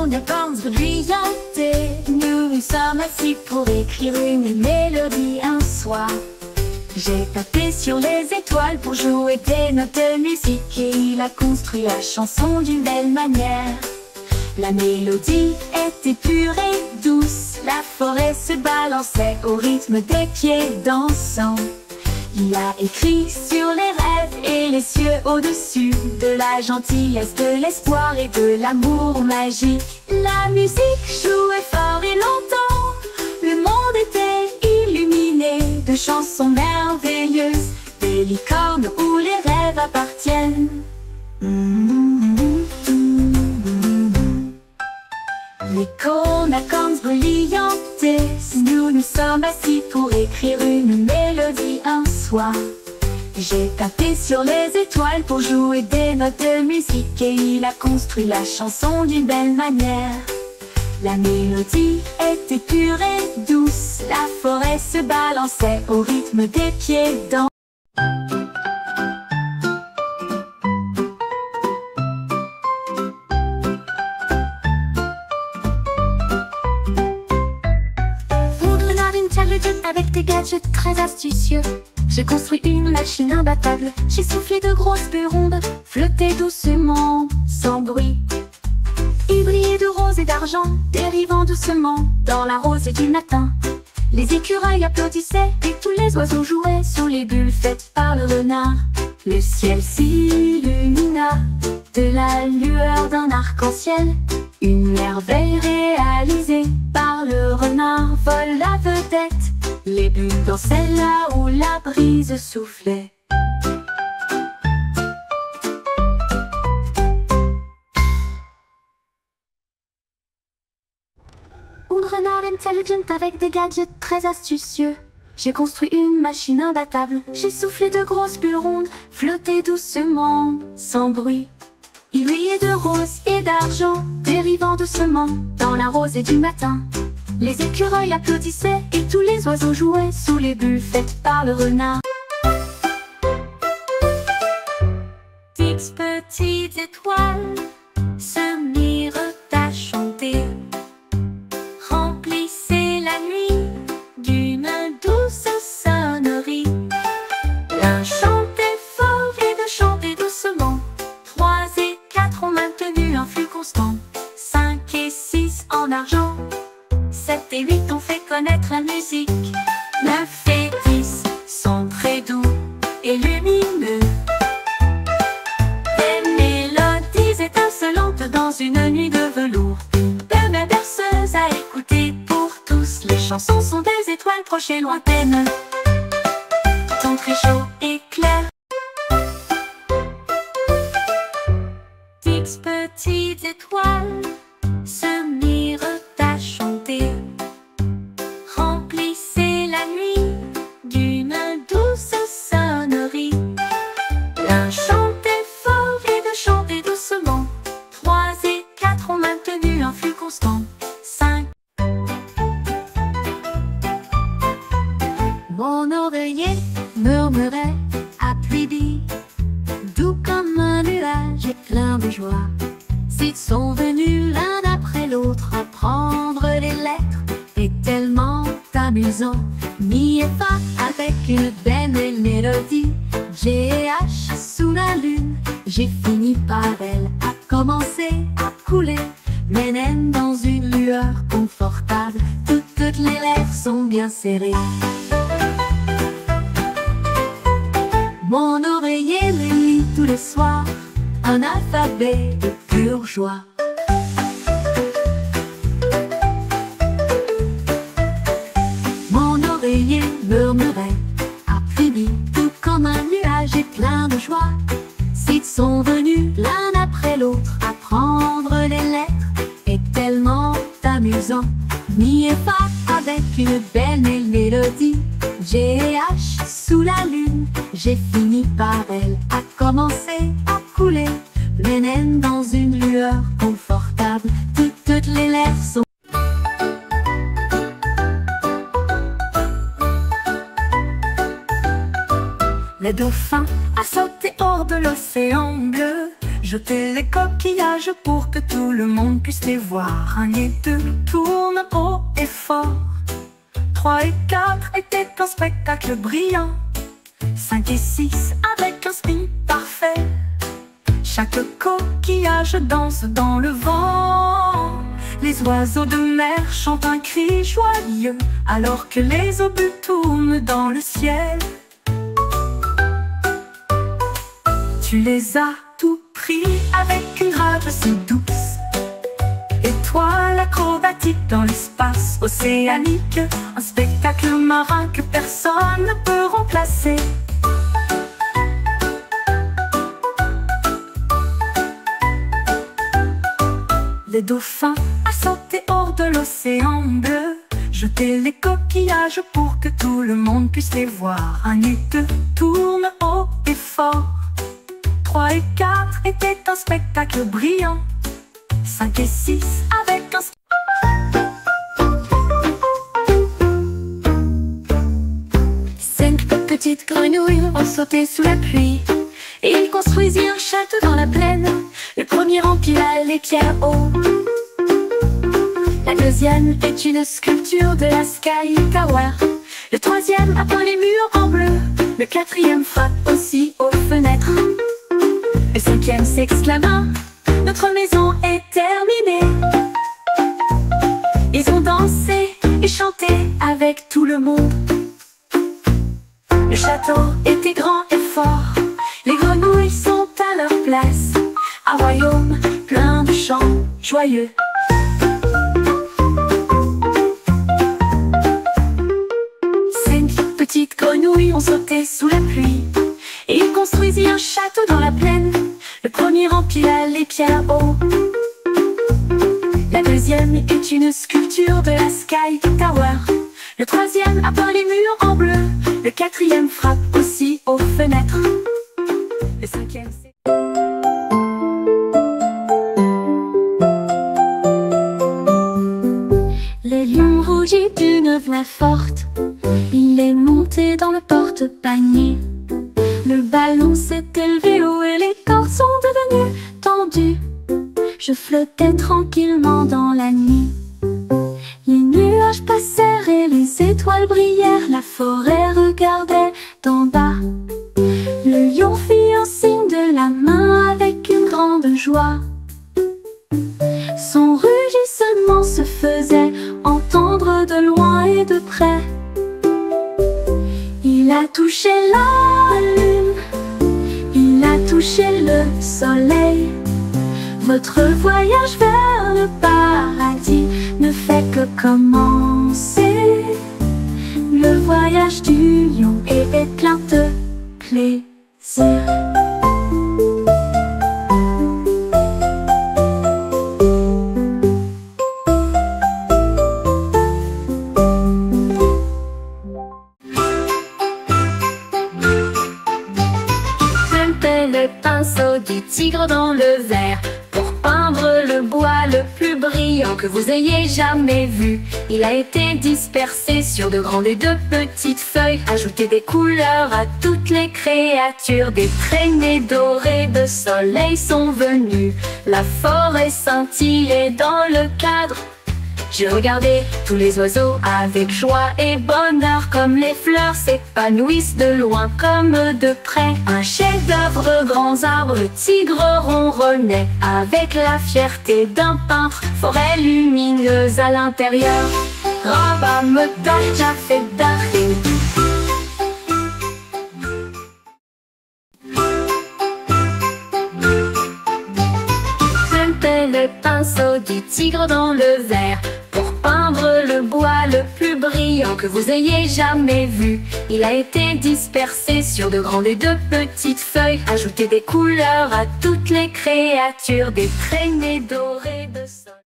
licornes brillantaient. Nous sommes assis pour écrire une mélodie un soir. J'ai tapé sur les étoiles pour jouer des notes de musique, et il a construit la chanson d'une belle manière. La mélodie était pure et douce, la forêt se balançait au rythme des pieds dansants. Il a écrit sur les rêves et les cieux au-dessus, de la gentillesse, de l'espoir et de l'amour magique. La musique jouait fort et longtemps, le monde était illuminé de chansons merveilleuses, des licornes où les rêves appartiennent. Licornes brillantaient, nous sommes assis pour écrire une mélodie un soir. J'ai tapé sur les étoiles pour jouer des notes de musique, et il a construit la chanson d'une belle manière. La mélodie était pure et douce, la forêt se balançait au rythme des pieds dansants. Avec des gadgets très astucieux, j'ai construit une machine imbattable. J'ai soufflé de grosses bulles rondes, flottaient doucement, sans bruit. Il brillait de rose et d'argent, dérivant doucement dans la rosée du matin. Les écureuils applaudissaient et tous les oiseaux jouaient sur les bulles faites par le renard. Le ciel s'illumina de la lueur d'un arc-en-ciel. Une merveille réalisée par le renard vole la vedette. Les bulles dansaient là où la brise soufflait. Un renard intelligent avec des gadgets très astucieux. J'ai construit une machine imbattable. J'ai soufflé de grosses bulles rondes, flottaient doucement, sans bruit. Il brillait de rose et d'argent, dérivant doucement dans la rosée du matin. Les écureuils applaudissaient et tous les oiseaux jouaient sous les bulles faites par le renard. Six petites étoiles se mirent à chanter, remplissaient la nuit d'une douce sonnerie. L'un chantait fort et deux chantaient doucement. 3 et 4 ont maintenu un flux constant. 5 et 6 en argent. 7 et 8 ont fait connaître la musique. 9 et 10 sont très doux et lumineux. Des mélodies étincelantes dans une nuit de velours. De mes berceuses à écouter pour tous. Les chansons sont des étoiles proches et lointaines, sont très chauds et clairs. 6 petites étoiles se mirent à chanter, remplissaient la nuit d'une douce sonnerie. L'un chantait fort et deux chantaient doucement. 3 et 4 ont maintenu un flux constant. 5. Mon oreiller murmurait à pluie, doux comme un nuage et plein de joie. S'ils sont venus l'un après l'autre apprendre les lettres, est tellement amusant. Mi et fa avec une belle mélodie. G et H sous la lune, j'ai fini par elle, a commencé à couler. Mes naines dans une lueur confortable, toutes les lèvres sont bien serrées. Mon oreiller me lit tous les soirs un alphabet de pure joie. Mon oreiller murmurait à Phoebe, tout comme un nuage et plein de joie. S'ils sont venus l'un après l'autre apprendre les lettres, est tellement amusant. Mi et fa avec une belle mélodie. G et H sous la lune, j'ai fini par elle, a commencé à couler. Les naines dans une lueur confortable, toutes les lèvres sont. Le dauphin a sauté hors de l'océan bleu, Jetez les coquillages pour que tout le monde puisse les voir. 1 et 2, tourne haut et fort. 3 et 4 étaient un spectacle brillant. 5 et 6 avec un spin parfait. Chaque coquillage danse dans le vent. Les oiseaux de mer chantent un cri joyeux, alors que les obus tournent dans le ciel. Tu les as tout pris avec une grappe si douce. Étoile acrobatique dans l'espace océanique, un spectacle marin que personne ne peut remplacer. Les dauphins à sauter hors de l'océan bleu. Jetez les coquillages pour que tout le monde puisse les voir. 1 et 2, tourne haut et fort. 3 et 4 étaient un spectacle brillant. 5 et 6 avec un... 5 petites grenouilles ont sauté sous la pluie. Et ils construisirent un château dans la plaine. Le premier empila les pierres hauts. La deuxième est une sculpture de la Sky Tower. Le troisième a peint les murs en bleu. Le quatrième frappe aussi aux fenêtres. Le cinquième s'exclama: notre maison est terminée. Ils ont dansé et chanté avec tout le monde. Le château était grand et fort. Les grenouilles sont à leur place. Un royaume plein de chants joyeux. Petites grenouilles ont sauté sous la pluie. Et ils construisirent un château dans la plaine. Le premier empila les pierres hauts. La deuxième est une sculpture de la Sky Tower. Le troisième a peint les murs en bleu. Le quatrième frappe aussi aux fenêtres. Le cinquième c'est... Les lions rougis d'une voix forte. Il est monté dans le porte-panier. Le ballon s'est élevé haut et les cordes sont devenues tendues. Je flottais tranquillement dans la nuit. Les nuages passèrent et les étoiles brillèrent. La forêt regardait d'en bas. Le lion fit un signe de la main avec une grande joie. Son rugissement se faisait entendre de loin et de près. Il a touché la lune, il a touché le soleil. Votre voyage vers le paradis ne fait que commencer. Le voyage du lion est plein de plaisir. Le pinceau du tigre dans le verre pour peindre le bois le plus brillant que vous ayez jamais vu. Il a été dispersé sur de grandes et de petites feuilles. Ajoutez des couleurs à toutes les créatures. Des traînées dorées de soleil sont venues. La forêt scintillait dans le cadre. J'ai regardé tous les oiseaux avec joie et bonheur, comme les fleurs s'épanouissent de loin comme de près. Un chef-d'œuvre de grands arbres, le tigre ronronnait avec la fierté d'un peintre. Forêt lumineuse à l'intérieur, Rabba me dacha fait d'arrêt. Le pinceau du tigre dans le verre pour peindre le bois le plus brillant que vous ayez jamais vu. Il a été dispersé sur de grandes et de petites feuilles. Ajoutez des couleurs à toutes les créatures. Des traînées dorées de sol.